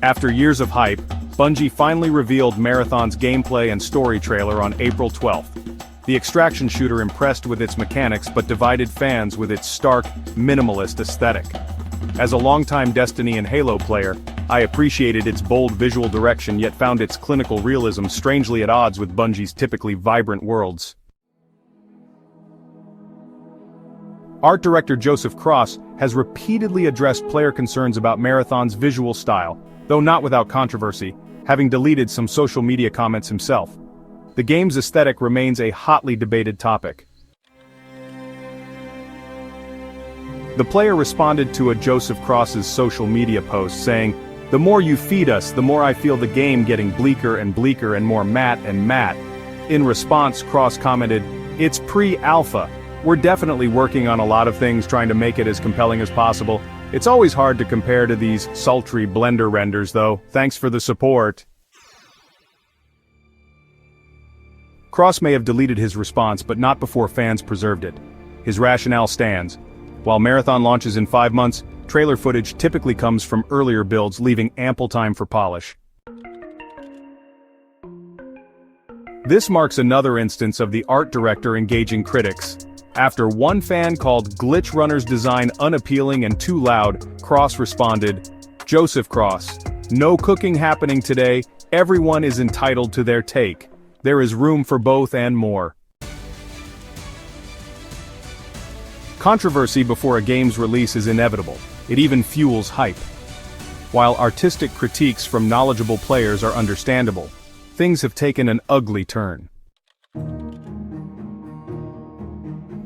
After years of hype, Bungie finally revealed Marathon's gameplay and story trailer on April 12th. The extraction shooter impressed with its mechanics but divided fans with its stark, minimalist aesthetic. As a longtime Destiny and Halo player, I appreciated its bold visual direction yet found its clinical realism strangely at odds with Bungie's typically vibrant worlds. Art director Joseph Cross has repeatedly addressed player concerns about Marathon's visual style, though not without controversy, having deleted some social media comments himself. The game's aesthetic remains a hotly debated topic. The player responded to a Joseph Cross's social media post saying, "The more you feed us, the more I feel the game getting bleaker and bleaker and more matte and matte." In response, Cross commented, "It's pre-alpha. We're definitely working on a lot of things trying to make it as compelling as possible. It's always hard to compare to these sultry Blender renders though. Thanks for the support." Cross may have deleted his response but not before fans preserved it. His rationale stands. While Marathon launches in 5 months, trailer footage typically comes from earlier builds, leaving ample time for polish. This marks another instance of the art director engaging critics. After one fan called Glitch Runner's design unappealing and too loud, Cross responded, "Joseph Cross, no cooking happening today, everyone is entitled to their take. There is room for both and more." Controversy before a game's release is inevitable. It even fuels hype. While artistic critiques from knowledgeable players are understandable, things have taken an ugly turn.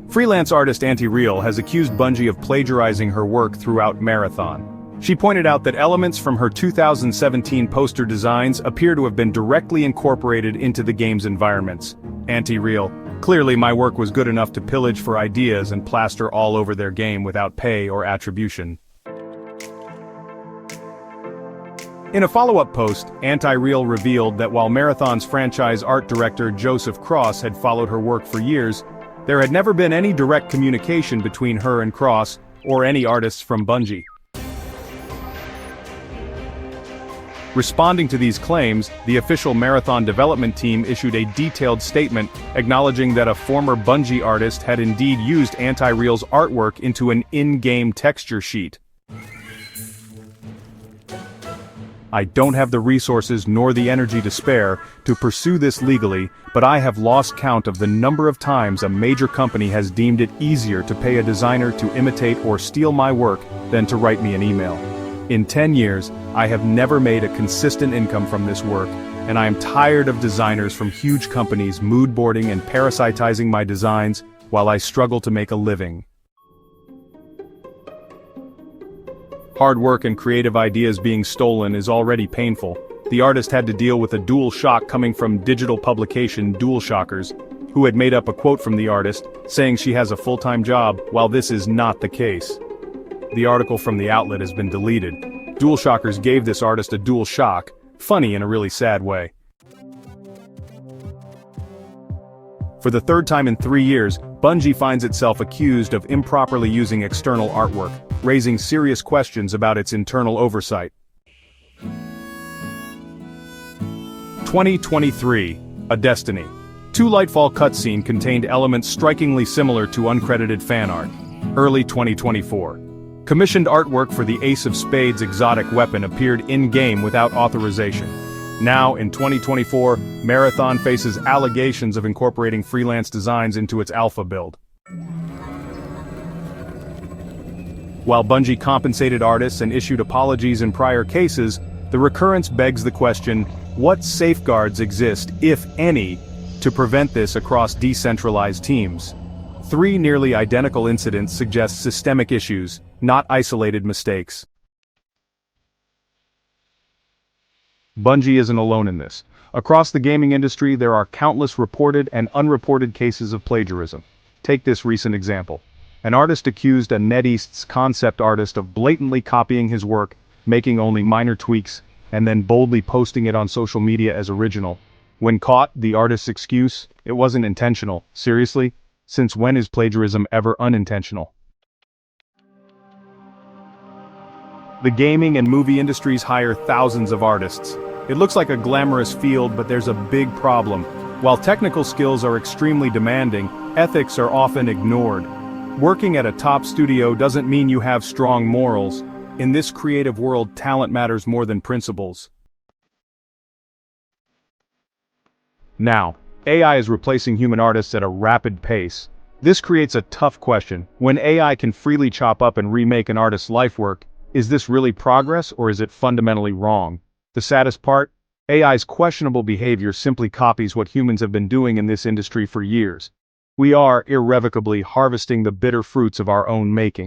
Freelance artist Antireal has accused Bungie of plagiarizing her work throughout Marathon. She pointed out that elements from her 2017 poster designs appear to have been directly incorporated into the game's environments. Antireal, "Clearly my work was good enough to pillage for ideas and plaster all over their game without pay or attribution." In a follow-up post, Antireal revealed that while Marathon's franchise art director Joseph Cross had followed her work for years, there had never been any direct communication between her and Cross, or any artists from Bungie. Responding to these claims, the official Marathon development team issued a detailed statement acknowledging that a former Bungie artist had indeed used Antireal's artwork into an in-game texture sheet. "I don't have the resources nor the energy to spare to pursue this legally, but I have lost count of the number of times a major company has deemed it easier to pay a designer to imitate or steal my work than to write me an email. In 10 years, I have never made a consistent income from this work, and I am tired of designers from huge companies moodboarding and parasitizing my designs while I struggle to make a living." Hard work and creative ideas being stolen is already painful. The artist had to deal with a dual shock coming from digital publication DualShockers, who had made up a quote from the artist, saying she has a full-time job, while this is not the case. The article from the outlet has been deleted. DualShockers gave this artist a dual shock, funny in a really sad way. For the third time in 3 years, Bungie finds itself accused of improperly using external artwork, raising serious questions about its internal oversight. 2023, A Destiny. 2 Lightfall cutscene contained elements strikingly similar to uncredited fan art. Early 2024. Commissioned artwork for the Ace of Spades exotic weapon appeared in-game without authorization. Now, in 2024, Marathon faces allegations of incorporating freelance designs into its alpha build. While Bungie compensated artists and issued apologies in prior cases, the recurrence begs the question, what safeguards exist, if any, to prevent this across decentralized teams? 3 nearly identical incidents suggest systemic issues, not isolated mistakes. Bungie isn't alone in this. Across the gaming industry, there are countless reported and unreported cases of plagiarism. Take this recent example. An artist accused a NetEast's concept artist of blatantly copying his work, making only minor tweaks, and then boldly posting it on social media as original. When caught, the artist's excuse, "It wasn't intentional." Seriously? Since when is plagiarism ever unintentional? The gaming and movie industries hire thousands of artists. It looks like a glamorous field, but there's a big problem. While technical skills are extremely demanding, ethics are often ignored. Working at a top studio doesn't mean you have strong morals. In this creative world, talent matters more than principles. Now, AI is replacing human artists at a rapid pace. This creates a tough question. When AI can freely chop up and remake an artist's life work, is this really progress or is it fundamentally wrong? The saddest part? AI's questionable behavior simply copies what humans have been doing in this industry for years. We are irrevocably harvesting the bitter fruits of our own making.